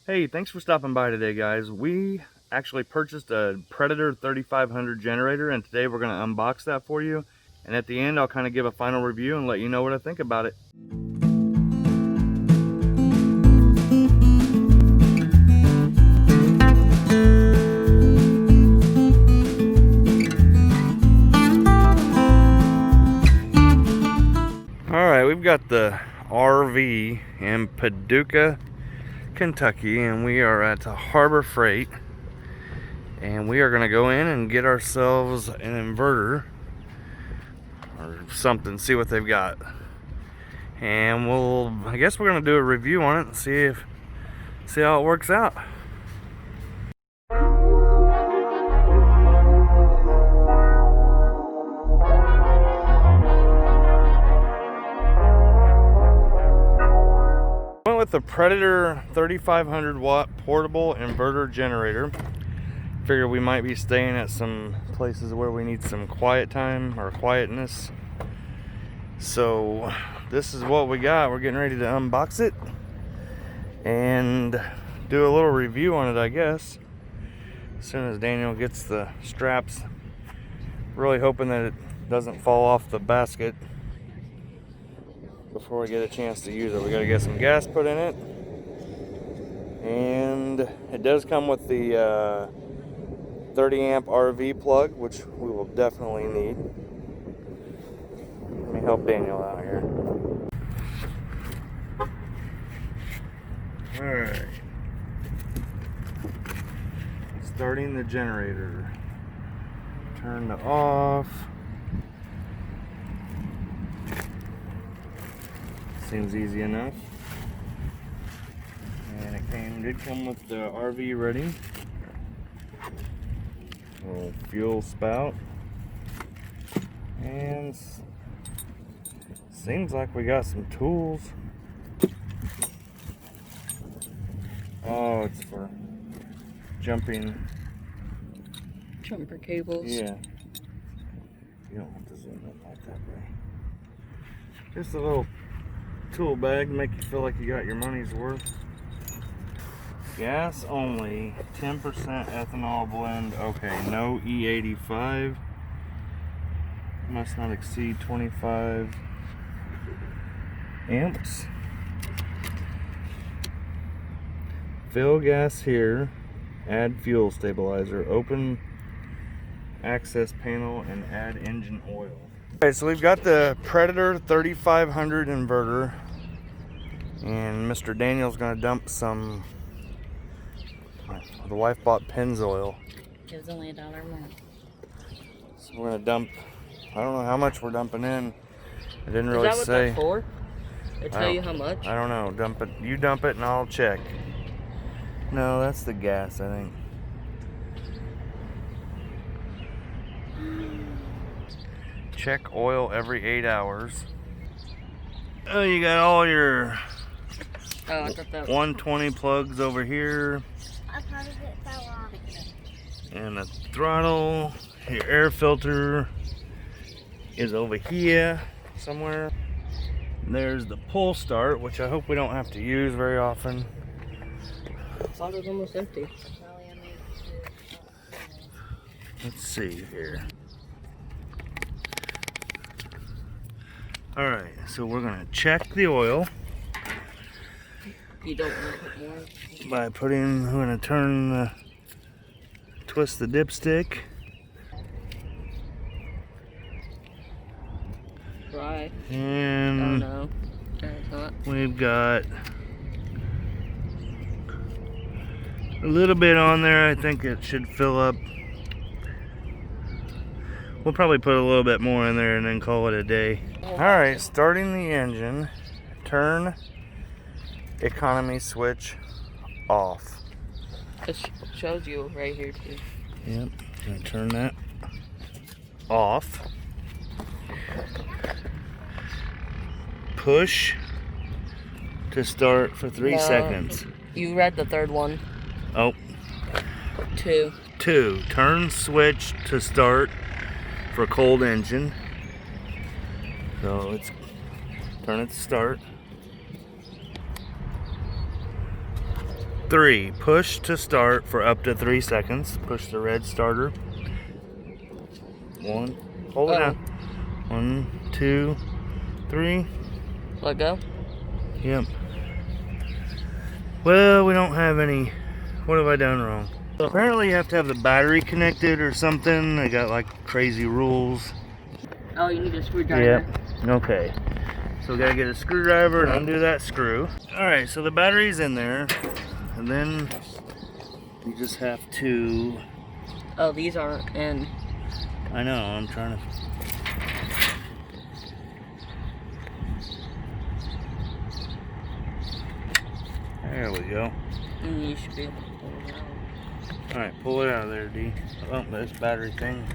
Hey, thanks for stopping by today, guys. We actually purchased a Predator 3500 generator, and today we're going to unbox that for you. And at the end, I'll kind of give a final review and let you know what I think about it. All right, we've got the RV in Paducah, Kentucky, and we are at Harbor Freight, and we are going to go in and get ourselves an inverter or something, see what they've got, and I guess we're going to do a review on it and see how it works out. Went with the Predator 3500 watt portable inverter generator. Figure we might be staying at some places where we need some quiet time or quietness. So this is what we got. We're getting ready to unbox it and do a little review on it, I guess, as soon as Daniel gets the straps. Really hoping that it doesn't fall off the basket before we get a chance to use it. We got to get some gas put in it, and it does come with the 30 amp RV plug, which we will definitely need. Let me help Daniel out here. Alright, starting the generator. Turn to off. Seems easy enough. And it did come with the RV ready. Little fuel spout. And seems like we got some tools. Oh, it's for jumper cables. Yeah. You don't have to zoom in like that way. Just a little tool bag to make you feel like you got your money's worth. Gas only, 10% ethanol blend. Okay, no E85. Must not exceed 25 amps. Fill gas here. Add fuel stabilizer. Open access panel and add engine oil. Okay, so we've got the Predator 3500 inverter, and Mr. Daniel's gonna dump some. The wife bought Pennzoil. It was only $1 more. So we're gonna dump. I don't know how much we're dumping in. I didn't really say. Is that what that's for? They tell you how much? I don't know. Dump it. You dump it, and I'll check. No, that's the gas, I think. Check oil every 8 hours. Oh, you got all your 120 plugs over here. And the throttle. Your air filter is over here somewhere. And there's the pull start, which I hope we don't have to use very often. Thought it was almost empty. Let's see here. Alright, so we're going to check the oil. You don't want to put more? By we're going to twist the dipstick. Right. And oh, no. We've got a little bit on there. I think it should fill up. We'll probably put a little bit more in there and then call it a day. Alright, starting the engine. Turn economy switch off. It shows you right here too. Yep, gonna turn that off. Push to start for 3 seconds. You read the third one. Oh. 2. Turn switch to start for cold engine. So let's turn it to start. 3. Push to start for up to 3 seconds. Push the red starter. 1. Hold it down. 1, 2, 3. Let go? Yep. Well, we don't have any. What have I done wrong? Apparently you have to have the battery connected or something. They got like crazy rules. Oh, you need a screwdriver. Yep. Okay. So we gotta get a screwdriver and undo that screw. Alright, so the battery's in there. And then you just have to... Oh, these aren't in. I know, I'm trying to... There we go. And you should be able to pull it out. Alright, pull it out of there, D. Oh, this battery thing.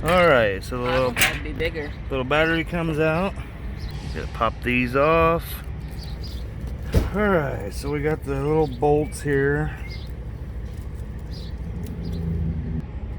Alright, so the That'd be bigger. little battery comes out. Gotta pop these off. Alright, so we got the little bolts here.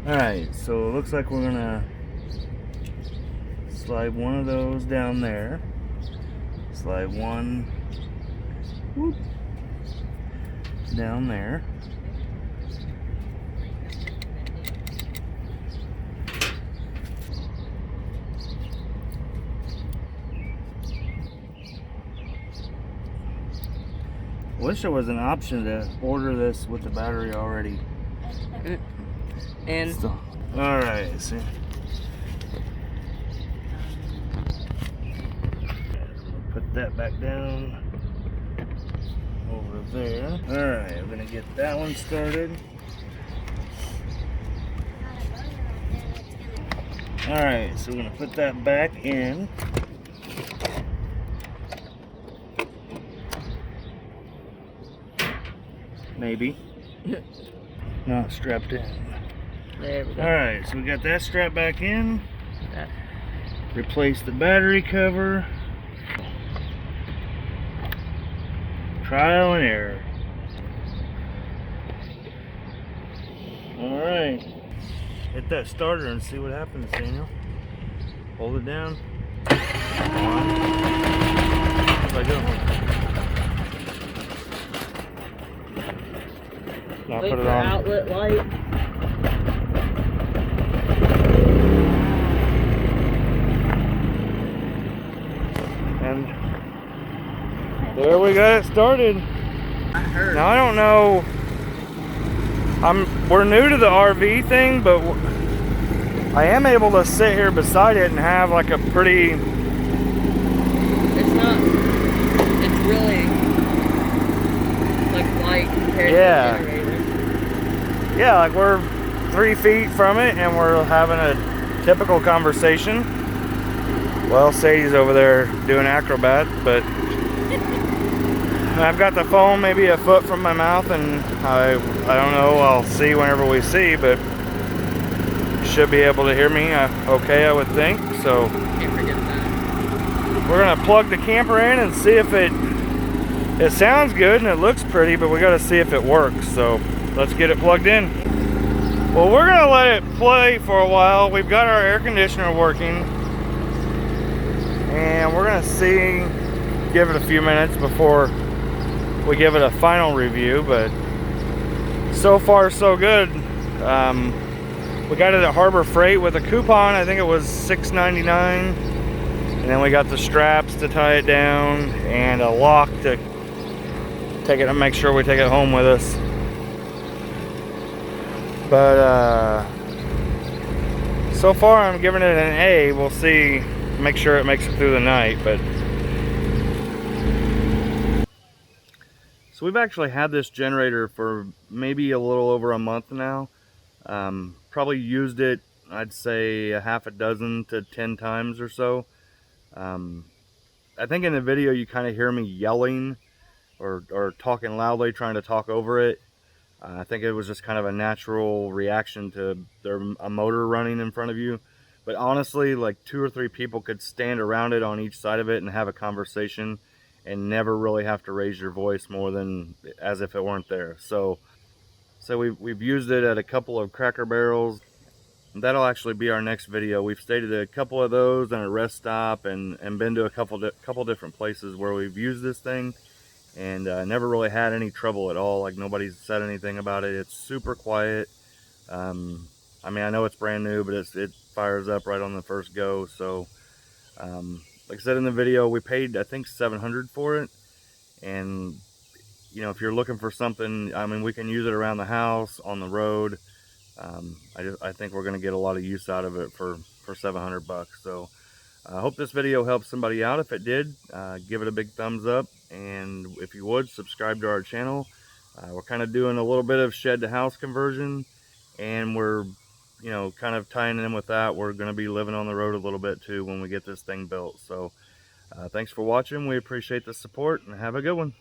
Alright, so it looks like we're gonna slide one of those down there. Slide one whoop, down there. Wish there was an option to order this with the battery already. And Alright, see. Put that back down over there. Alright, we're gonna get that one started. Alright, so we're gonna put that back in. Maybe. Not strapped in. there we go. Alright, so we got that strapped back in. Replace the battery cover. Trial and error. Alright. Hit that starter and see what happens, Daniel. Hold it down. Let go. Now Wait put it for on. outlet light. And there we got it started. I heard. Now I don't know. We're new to the RV thing, but I am able to sit here beside it and have like a pretty. It's not. It's really like light compared Yeah. to the generator. Yeah, like we're 3 feet from it and we're having a typical conversation. Well, Sadie's over there doing acrobat, but I've got the phone maybe a foot from my mouth, and I don't know, I'll see whenever we see, but you should be able to hear me okay, I would think. So Can't forget that. we're gonna plug the camper in and see if it sounds good and it looks pretty, but we gotta see if it works. So let's get it plugged in. Well, we're gonna let it play for a while. We've got our air conditioner working, and we're gonna see, give it a few minutes before we give it a final review, but so far so good. We got it at Harbor Freight with a coupon. I think it was $6.99, and then we got the straps to tie it down and a lock to take it and make sure we take it home with us. But so far I'm giving it an A. We'll see, make sure it makes it through the night. But so we've actually had this generator for maybe a little over a month now. Probably used it, I'd say a half a dozen to 10 times or so. I think in the video you kind of hear me yelling or talking loudly, trying to talk over it. I think it was just kind of a natural reaction to a motor running in front of you. But honestly, like 2 or 3 people could stand around it on each side of it and have a conversation and never really have to raise your voice more than as if it weren't there. So we've used it at a couple of Cracker Barrels. That'll actually be our next video. We've stayed at a couple of those and a rest stop, and been to a couple different places where we've used this thing. and never really had any trouble at all. Like, nobody's said anything about it. It's super quiet. I mean, I know it's brand new, but it fires up right on the first go. So like I said in the video, we paid, I think, $700 for it. And you know, if you're looking for something, I mean, we can use it around the house, on the road. I think we're going to get a lot of use out of it for $700. So I hope this video helps somebody out. If it did, give it a big thumbs up, and if you would, subscribe to our channel. We're kind of doing a little bit of shed to house conversion, and we're, you know, kind of tying in with that. We're going to be living on the road a little bit too when we get this thing built. So thanks for watching. We appreciate the support, and have a good one.